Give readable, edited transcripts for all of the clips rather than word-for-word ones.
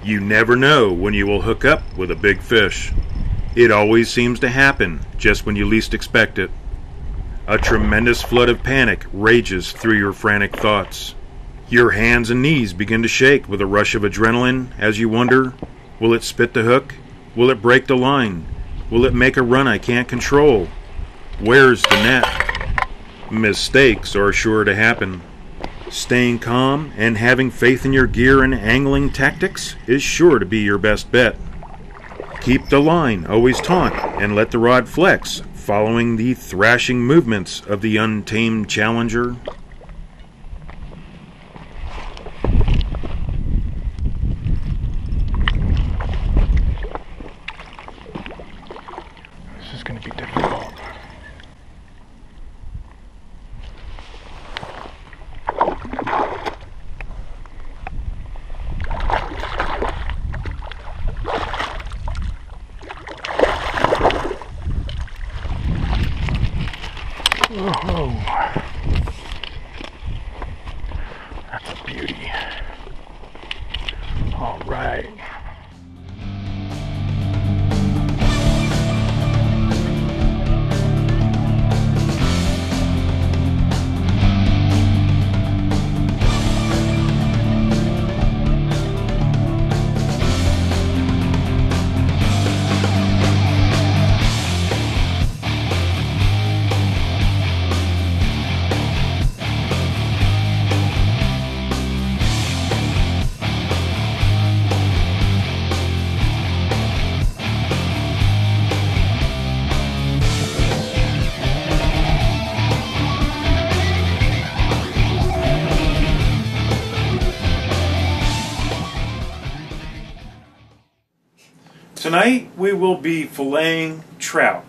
You never know when you will hook up with a big fish. It always seems to happen just when you least expect it. A tremendous flood of panic rages through your frantic thoughts. Your hands and knees begin to shake with a rush of adrenaline as you wonder, will it spit the hook? Will it break the line? Will it make a run I can't control? Where's the net? Mistakes are sure to happen. Staying calm and having faith in your gear and angling tactics is sure to be your best bet. Keep the line always taut and let the rod flex, following the thrashing movements of the untamed challenger. This is going to be difficult. Oh, that's a beauty. All right. Tonight we will be filleting trout.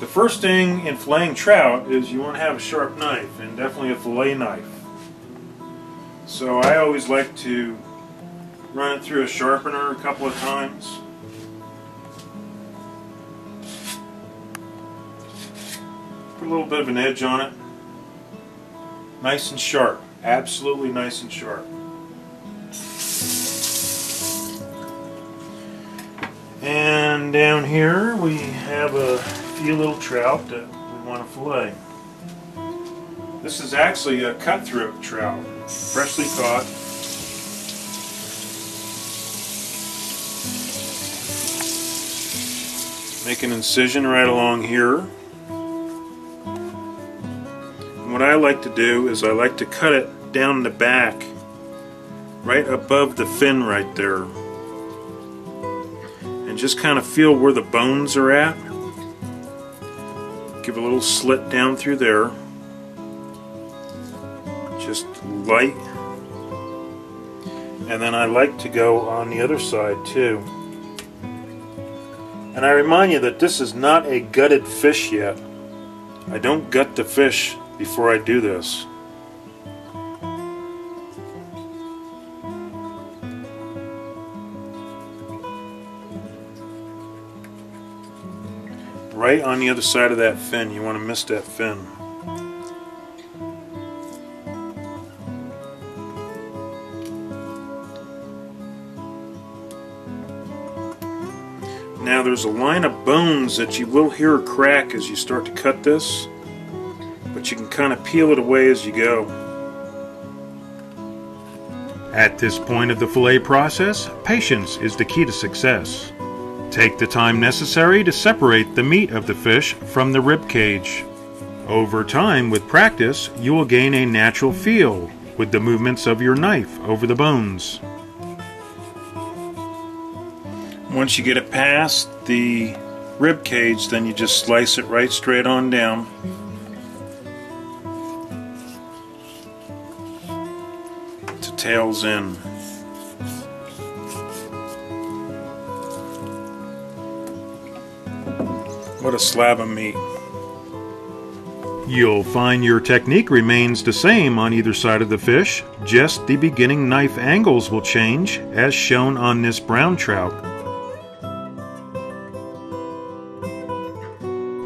The first thing in filleting trout is you want to have a sharp knife, and definitely a fillet knife. So I always like to run it through a sharpener a couple of times. Put a little bit of an edge on it. Nice and sharp. Absolutely nice and sharp. And down here we have a few little trout that we want to fillet. This is actually a cutthroat trout, freshly caught. Make an incision right along here. And what I like to do is I like to cut it down the back, right above the fin right there. And just kind of feel where the bones are at. Give a little slit down through there. Just light. And then I like to go on the other side too. And I remind you that this is not a gutted fish yet. I don't gut the fish before I do this. Right on the other side of that fin. You want to miss that fin. Now there's a line of bones that you will hear a crack as you start to cut this, but you can kind of peel it away as you go. At this point of the fillet process, patience is the key to success. Take the time necessary to separate the meat of the fish from the rib cage. Over time, with practice, you will gain a natural feel with the movements of your knife over the bones. Once you get it past the rib cage, then you just slice it right straight on down. To tails in. What a slab of meat. You'll find your technique remains the same on either side of the fish, just the beginning knife angles will change as shown on this brown trout.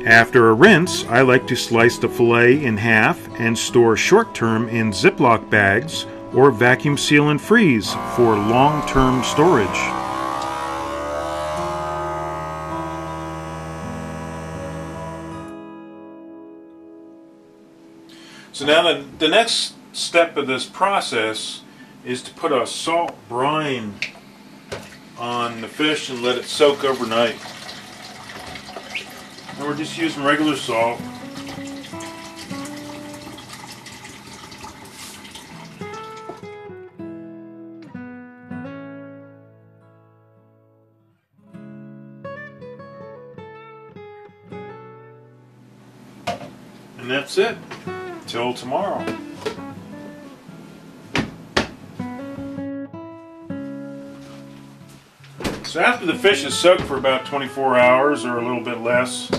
After a rinse, I like to slice the fillet in half and store short-term in Ziploc bags or vacuum seal and freeze for long-term storage. So now the next step of this process is to put a salt brine on the fish and let it soak overnight. And we're just using regular salt. And that's it. Till tomorrow. So after the fish is soaked for about 24 hours or a little bit less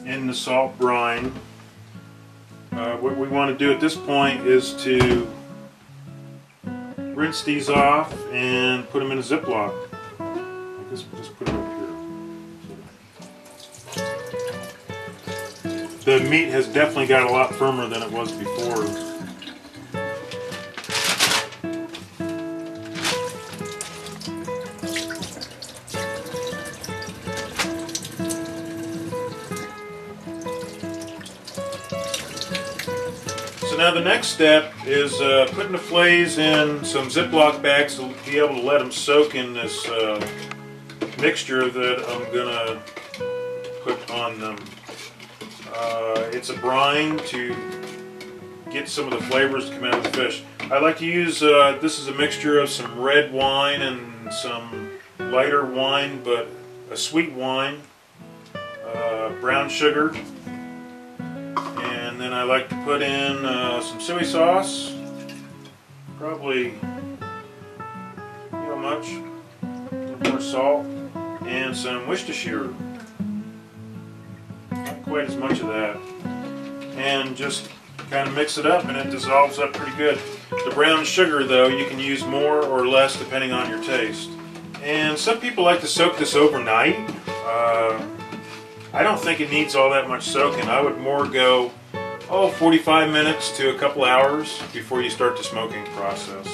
in the salt brine, what we want to do at this point is to rinse these off and put them in a Ziploc. I guess we'll just put it up here. The meat has definitely got a lot firmer than it was before. So now the next step is putting the fillets in some Ziploc bags to be able to let them soak in this mixture that I'm going to put on them. It's a brine to get some of the flavors to come out of the fish. I like to use, this is a mixture of some red wine and some lighter wine, but a sweet wine, brown sugar, and then I like to put in some soy sauce, probably, not much, a little more salt, and some Worcestershire. Not quite as much of that. And just kind of mix it up and it dissolves up pretty good. The brown sugar though, you can use more or less depending on your taste. And some people like to soak this overnight. I don't think it needs all that much soaking. I would more go 45 minutes to a couple hours before you start the smoking process.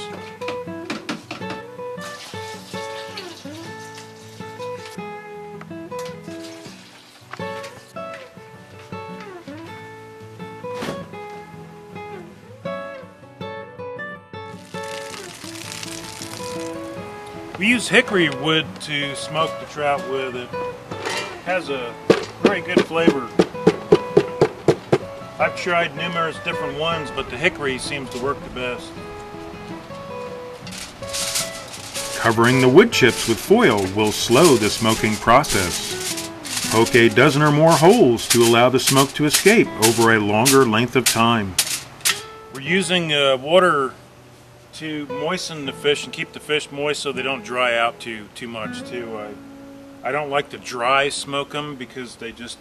We use hickory wood to smoke the trout with. It has a very good flavor. I've tried numerous different ones, but the hickory seems to work the best. Covering the wood chips with foil will slow the smoking process. Poke a dozen or more holes to allow the smoke to escape over a longer length of time. We're using water to moisten the fish and keep the fish moist so they don't dry out too much too. I don't like to dry smoke them because they just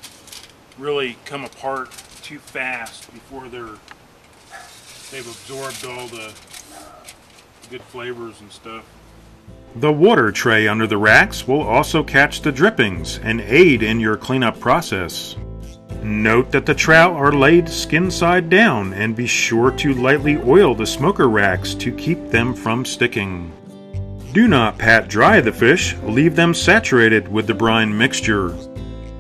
really come apart too fast before they've absorbed all the good flavors and stuff. The water tray under the racks will also catch the drippings and aid in your cleanup process. Note that the trout are laid skin side down, and be sure to lightly oil the smoker racks to keep them from sticking. Do not pat dry the fish, leave them saturated with the brine mixture.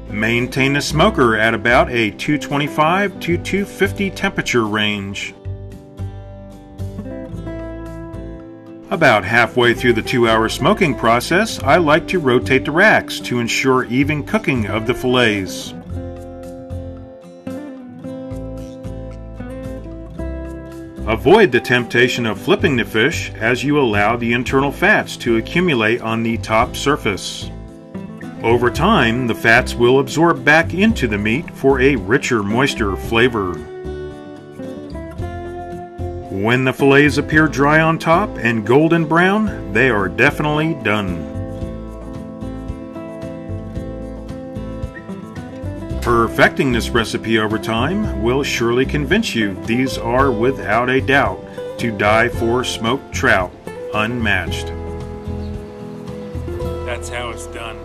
Maintain the smoker at about a 225 to 250 temperature range. About halfway through the 2-hour smoking process, I like to rotate the racks to ensure even cooking of the fillets. Avoid the temptation of flipping the fish as you allow the internal fats to accumulate on the top surface. Over time, the fats will absorb back into the meat for a richer, moister flavor. When the fillets appear dry on top and golden brown, they are definitely done. Perfecting this recipe over time will surely convince you these are without a doubt to die for smoked trout, unmatched. That's how it's done.